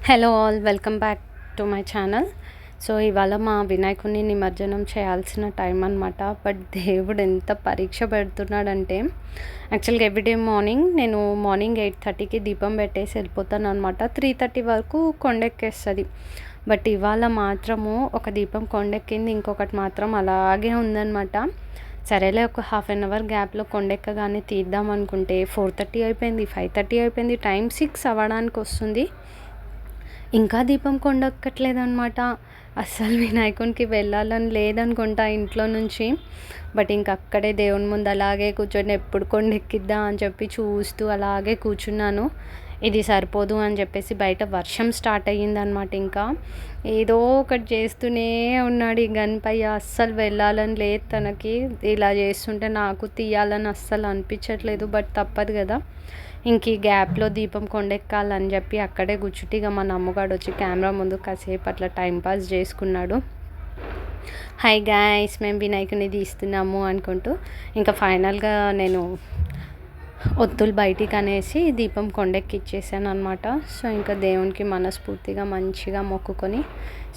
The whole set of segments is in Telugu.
Hello all, welcome back to my channel. So ఇవాళ మా వినాయకుడిని నిమజ్జనం చేయాల్సిన టైం అనమాట. బట్ దేవుడు ఎంత పరీక్ష పెడుతున్నాడంటే, యాక్చువల్గా ఎవ్రీడే నేను మార్నింగ్ 8:30కి దీపం పెట్టేసి వెళ్ళిపోతాను అనమాట. 3:30 వరకు కొండెక్కేస్తుంది. బట్ ఇవాళ మాత్రము ఒక దీపం కొండెక్కింది, ఇంకొకటి మాత్రం అలాగే ఉందన్నమాట. సరేలే, ఒక హాఫ్ అన్ అవర్ గ్యాప్లో కొండెక్కగానే తీద్దాం అనుకుంటే 4:30 అయిపోయింది, 5:30 అయిపోయింది, టైం 6 అవ్వడానికి వస్తుంది. ఇంకా దీపం కొండెక్కట్లేదనమాట. అస్సలు వినాయకునికి వెళ్ళాలని లేదనుకుంటా ఇంట్లో నుంచి. బట్ ఇంక అక్కడే దేవుని ముందు అలాగే కూర్చొని ఎప్పుడు కొండెక్కిద్దా అని చెప్పి చూస్తూ అలాగే కూర్చున్నాను. ఇది సరిపోదు అని చెప్పేసి బయట వర్షం స్టార్ట్ అయ్యిందనమాట. ఇంకా ఏదో ఒకటి చేస్తూనే ఉన్నాడు ఈ గణపయ్య. అస్సలు వెళ్ళాలని లేదు తనకి. ఇలా చేస్తుంటే నాకు తీయాలని అస్సలు అనిపించట్లేదు. బట్ తప్పదు కదా. ఇంక ఈ గ్యాప్లో దీపం కొండెక్కాలని చెప్పి అక్కడే కూర్చుంటిగా మా అమ్మగాడు వచ్చి కెమెరా ముందు కాసేపు అట్లా టైంపాస్ చేసుకున్నాడు. హై గాయ్స్, మేము వినాయకుని తీస్తున్నాము అనుకుంటూ ఇంకా ఫైనల్గా నేను ఒత్తులు బయటికి అనేసి దీపం కొండెక్కిచ్చేసాను అనమాట. సో ఇంకా దేవునికి మనస్ఫూర్తిగా మంచిగా మొక్కుకొని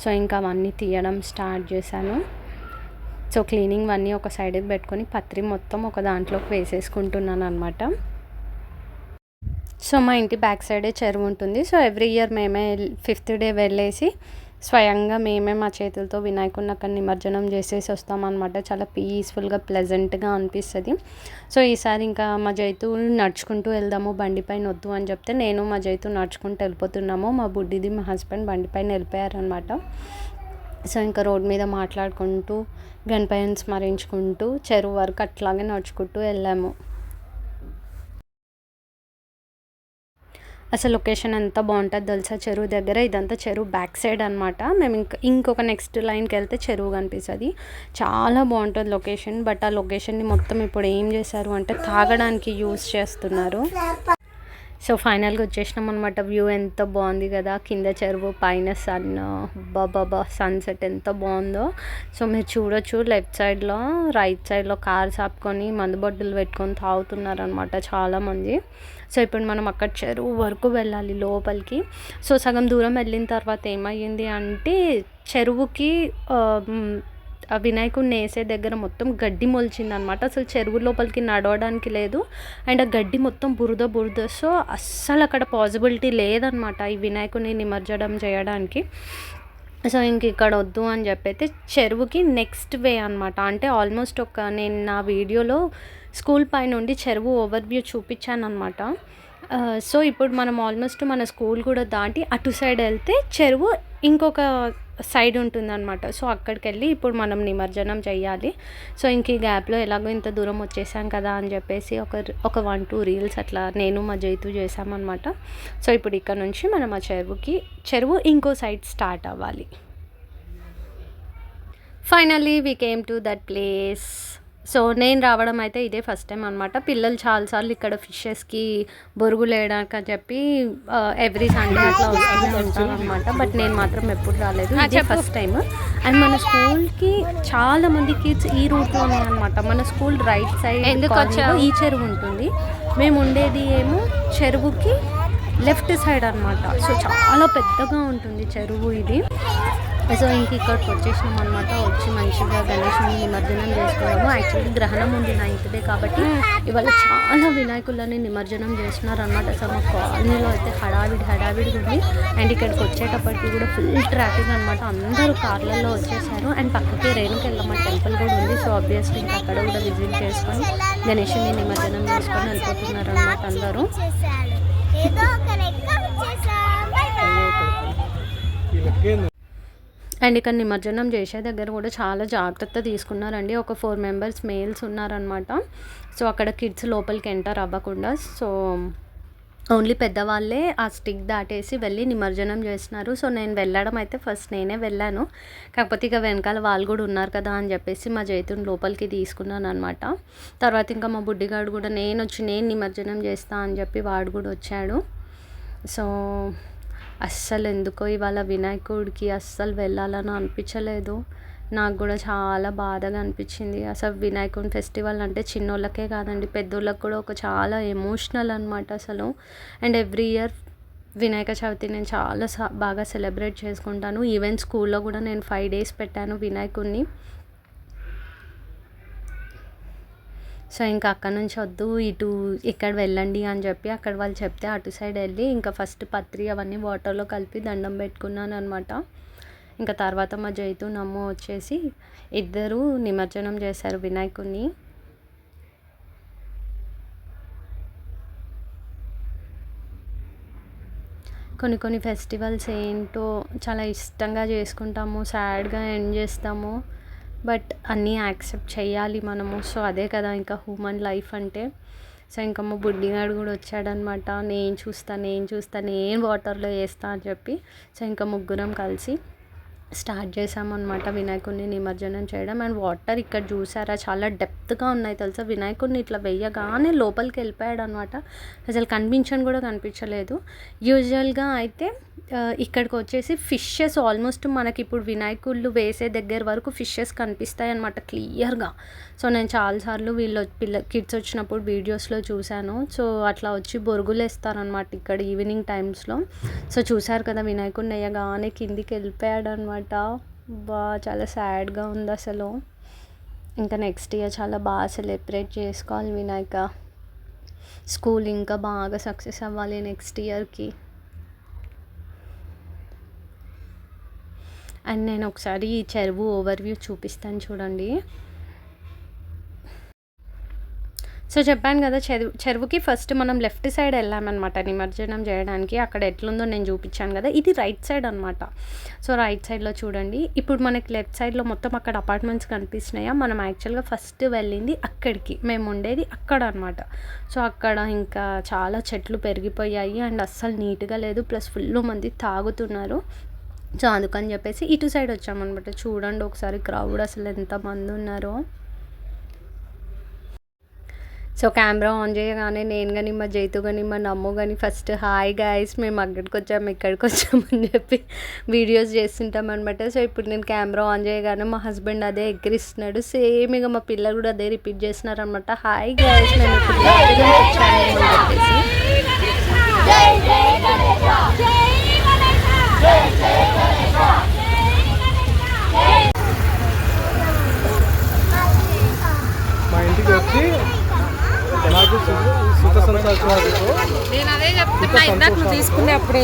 సో ఇంకా అవన్నీ తీయడం స్టార్ట్ చేశాను. సో క్లీనింగ్ అన్నీ ఒక సైడ్కి పెట్టుకొని పత్రి మొత్తం ఒక దాంట్లోకి వేసేసుకుంటున్నాను అనమాట. సో మా ఇంటి బ్యాక్ సైడే చెరువు ఉంటుంది. సో ఎవ్రీ ఇయర్ మేమే 5th డే వెళ్ళేసి స్వయంగా మేమే మా చేతులతో వినాయకుడిని అక్కడ నిమజ్జనం చేసేసి వస్తామన్నమాట. చాలా పీస్ఫుల్గా ప్లెజెంట్గా అనిపిస్తుంది. సో ఈసారి ఇంకా మా జైతు నడుచుకుంటూ వెళ్దాము, బండిపైన వద్దు అని చెప్తే నేను మా జైతు నడుచుకుంటూ వెళ్ళిపోతున్నాము. మా బుడ్డిది మా హస్బెండ్ బండిపైన వెళ్ళిపోయారనమాట. సో ఇంకా రోడ్ మీద మాట్లాడుకుంటూ గణపయ్యని స్మరించుకుంటూ చెరువు వరకు అట్లాగే నడుచుకుంటూ వెళ్ళాము. అసలు లొకేషన్ ఎంత బాగుంటుంది తెలుసా చెరువు దగ్గర. ఇదంతా చెరువు బ్యాక్ సైడ్ అనమాట. మేము ఇంకొక నెక్స్ట్ లైన్కి వెళ్తే చెరువు కనిపిస్తుంది. చాలా బాగుంటుంది లొకేషన్. బట్ ఆ లొకేషన్ని మొత్తం ఇప్పుడు ఏం చేశారు అంటే తాగడానికి యూజ్ చేస్తున్నారు. సో ఫైనల్గా వచ్చేసినాం అనమాట. వ్యూ ఎంత బాగుంది కదా, కింద చెరువు, పైన సన్, బాబా సన్సెట్ ఎంత బాగుందో. సో మీరు చూడొచ్చు, లెఫ్ట్ సైడ్లో రైట్ సైడ్లో కార్స్ ఆపుకొని మందు బొడ్డులు పెట్టుకొని తాగుతున్నారు అనమాట చాలామంది. సో ఇప్పుడు మనం అక్కడ చెరువు వరకు వెళ్ళాలి లోపలికి. సో సగం దూరం వెళ్ళిన తర్వాత ఏమయ్యింది అంటే చెరువుకి ఆ వినాయకుడిని వేసే దగ్గర మొత్తం గడ్డి మొలిచిందనమాట. అసలు చెరువు లోపలికి నడవడానికి లేదు. అండ్ ఆ గడ్డి మొత్తం బురద. సో అస్సలు అక్కడ పాసిబిలిటీ లేదనమాట ఈ వినాయకుడిని నిమజ్జనం చేయడానికి. సో ఇంక ఇక్కడ వద్దు అని చెప్పైతే చెరువుకి నెక్స్ట్ వే అనమాట. అంటే ఆల్మోస్ట్ నేను నా వీడియోలో స్కూల్ పై నుండి చెరువు ఓవర్వ్యూ చూపించాను అనమాట. సో ఇప్పుడు మనం ఆల్మోస్ట్ మన స్కూల్ కూడా దాటి అటు సైడ్ వెళ్తే చెరువు ఇంకొక సైడ్ ఉంటుందన్నమాట. సో అక్కడికి వెళ్ళి ఇప్పుడు మనం నిమజ్జనం చెయ్యాలి. సో ఇంక ఈ గ్యాప్లో ఎలాగో ఇంత దూరం వచ్చేసాం కదా అని చెప్పేసి ఒక 1-2 రీల్స్ అట్లా నేను మా జైతు చేసామన్నమాట. సో ఇప్పుడు ఇక్కడ నుంచి మనం ఆ చెరువు ఇంకో సైడ్ స్టార్ట్ అవ్వాలి. Finally we came to that place. So నేను రావడం అయితే ఇదే ఫస్ట్ టైం అనమాట. పిల్లలు చాలాసార్లు ఇక్కడ ఫిషెస్కి బొరుగులు వేయడానికి అని చెప్పి ఎవ్రీ సండే అట్లా వస్తూనే ఉంటాను అనమాట. బట్ నేను మాత్రం ఎప్పుడు రాలేదు, ఇదే ఫస్ట్ టైం. అండ్ మన స్కూల్కి చాలా మంది కిడ్స్ ఈ రూట్లోనే అనమాట. మన స్కూల్ రైట్ సైడ్ ఈ చెరువు ఉంటుంది. మేము ఉండేది ఏమో చెరువుకి లెఫ్ట్ సైడ్ అనమాట. సో చాలా పెద్దగా ఉంటుంది చెరువు ఇది. సో ఇంక ఇక్కడికి వచ్చేసినాం అనమాట. వచ్చి మంచిగా గణేశుని నిమజ్జనం చేసుకున్నాము. యాక్చువల్లీ గ్రహణం ఉంది 9th డే కాబట్టి ఇవాళ చాలా వినాయకులని నిమజ్జనం చేస్తున్నారు అనమాట. అసలు మా కాలనీలో అయితే హడావిడి ఉంది. అండ్ ఇక్కడికి వచ్చేటప్పటికి కూడా ఫుల్ ట్రాఫిక్ అనమాట. అందరూ కార్లలో వచ్చేసారు. అండ్ పక్కకి రేణుకెళ్ళమ్మ టెంపుల్ కూడా ఉంది. సో ఆబ్వియస్లీ ఇంకా అక్కడ కూడా విజిట్ చేసుకొని గణేశుని నిమజ్జనం చేసుకొని వెళ్ళిపోతున్నారు అనమాట అందరూ. అండ్ ఇక్కడ నిమజ్జనం చేసే దగ్గర కూడా చాలా జాగ్రత్త తీసుకున్నారండి. ఒక 4 మెంబర్స్ మేల్స్ ఉన్నారనమాట. సో అక్కడ కిడ్స్ లోపలికి ఎంటర్ అవ్వకుండా. సో ఓన్లీ పెద్దవాళ్ళే ఆ స్టిక్ దాటేసి వెళ్ళి నిమజ్జనం చేస్తున్నారు. సో నేను వెళ్ళడం అయితే ఫస్ట్ నేనే వెళ్ళాను. కాకపోతే ఇక వెనకాల వాళ్ళు కూడా ఉన్నారు కదా అని చెప్పేసి మా జైతుని లోపలికి తీసుకున్నాను అనమాట. తర్వాత ఇంకా మా బుడ్డిగాడు కూడా నేను నిమజ్జనం చేస్తా అని చెప్పి వాడు కూడా వచ్చాడు. సో అస్సలు ఎందుకో ఇవాళ వినాయకుడికి అస్సలు వెళ్ళాలని అనిపించలేదు. నాకు కూడా చాలా బాధగా అనిపించింది. అసలు వినాయకుడి ఫెస్టివల్ అంటే చిన్నోళ్ళకే కాదండి, పెద్దోళ్ళకి కూడా ఒక చాలా ఎమోషనల్ అనమాట అసలు. And every year Vinayaka Chavithi నేను చాలా బాగా సెలబ్రేట్ చేసుకుంటాను. ఈవెన్ స్కూల్లో కూడా నేను 5 days పెట్టాను వినాయకుడిని. సో ఇంకా అక్కడ నుంచి వద్దు ఇక్కడ వెళ్ళండి అని చెప్పి అక్కడ వాళ్ళు చెప్తే అటు సైడ్ వెళ్ళి ఇంకా ఫస్ట్ పత్రి అవన్నీ వాటర్లో కలిపి దండం పెట్టుకున్నాను అనమాట. ఇంకా తర్వాత మా జైతు నమ్ము వచ్చేసి ఇద్దరు నిమజ్జనం చేశారు వినాయకుడిని. కొన్ని ఫెస్టివల్స్ ఏంటో చాలా ఇష్టంగా చేసుకుంటాము, సాడ్గా ఎండ్ చేస్తాము, బట్ అన్నీ యాక్సెప్ట్ చేయాలి మనము. సో అదే కదా ఇంకా హ్యూమన్ లైఫ్ అంటే. సో ఇంకా మా బుడ్డిగాడు కూడా వచ్చాడనమాట. నేను వాటర్లో వేస్తా అని చెప్పి. సో ఇంకా ముగ్గురం కలిసి స్టార్ట్ చేసామన్నమాట వినాయకుడిని నిమజ్జనం చేయడం. అండ్ వాటర్ ఇక్కడ చూసారా చాలా డెప్త్గా ఉన్నాయి తెలుసా. వినాయకుడిని ఇట్లా వెయ్యగానే లోపలికి వెళ్ళిపోయాడు అనమాట. అసలు కనిపించలేదు. యూజువల్గా అయితే ఇక్కడికి వచ్చేసి ఫిషెస్ ఆల్మోస్ట్ మనకి ఇప్పుడు వినాయకుళ్ళు వేసే దగ్గర వరకు ఫిషెస్ కనిపిస్తాయి అనమాట క్లియర్గా. సో నేను చాలాసార్లు కిడ్స్ వచ్చినప్పుడు వీడియోస్లో చూశాను. సో అట్లా వచ్చి బొరుగులు వేస్తారనమాట ఇక్కడ ఈవినింగ్ టైమ్స్లో. సో చూసారు కదా వినాయకుడిని వేయగానే కిందికి వెళ్ళిపోయాడు అనమాట. చాలా సాడ్గా ఉంది అసలు. ఇంకా నెక్స్ట్ ఇయర్ చాలా బాగా సెలబ్రేట్ చేసుకోవాలి వినాయక. స్కూల్ ఇంకా బాగా సక్సెస్ అవ్వాలి నెక్స్ట్ ఇయర్కి. అండ్ నేను ఒకసారి ఈ చెరువు ఓవర్వ్యూ చూపిస్తాను చూడండి. సో చెప్పాను కదా చెరువుకి ఫస్ట్ మనం లెఫ్ట్ సైడ్ వెళ్ళామన్నమాట నిమజ్జనం చేయడానికి. అక్కడ ఎట్లుందో నేను చూపించాను కదా, ఇది రైట్ సైడ్ అనమాట. సో రైట్ సైడ్లో చూడండి. ఇప్పుడు మనకి లెఫ్ట్ సైడ్లో మొత్తం అక్కడ అపార్ట్మెంట్స్ కనిపిస్తున్నాయా. మనం యాక్చువల్గా ఫస్ట్ వెళ్ళింది అక్కడికి, మేము ఉండేది అక్కడ అనమాట. సో అక్కడ ఇంకా చాలా చెట్లు పెరిగిపోయాయి అండ్ అస్సలు నీట్గా లేదు, ప్లస్ ఫుల్ మంది తాగుతున్నారు. సో అందుకని చెప్పేసి ఇటు సైడ్ వచ్చామన్నమాట. చూడండి ఒకసారి క్రౌడ్ అసలు ఎంతమంది ఉన్నారో. సో కెమెరా ఆన్ చేయగానే నేను కానీ మా జైతు కానీ మా నమ్ము కానీ ఫస్ట్ హాయ్ గైస్ మేము అక్కడికి వచ్చాము ఇక్కడికి వచ్చామని చెప్పి వీడియోస్ చేస్తుంటాం అనమాట. సో ఇప్పుడు నేను కెమెరా ఆన్ చేయగానే మా హస్బెండ్ అదే ఎక్కిరిస్తున్నాడు. సేమ్ ఇక మా పిల్లలు కూడా అదే రిపీట్ చేస్తున్నారు అనమాట. హాయ్ గైస్ మేము ఇప్పుడు వచ్చాము అని మా ఇంటికి వచ్చి నేను అదే చెప్తున్నా, ఇందాక నువ్వు తీసుకునే అప్పుడే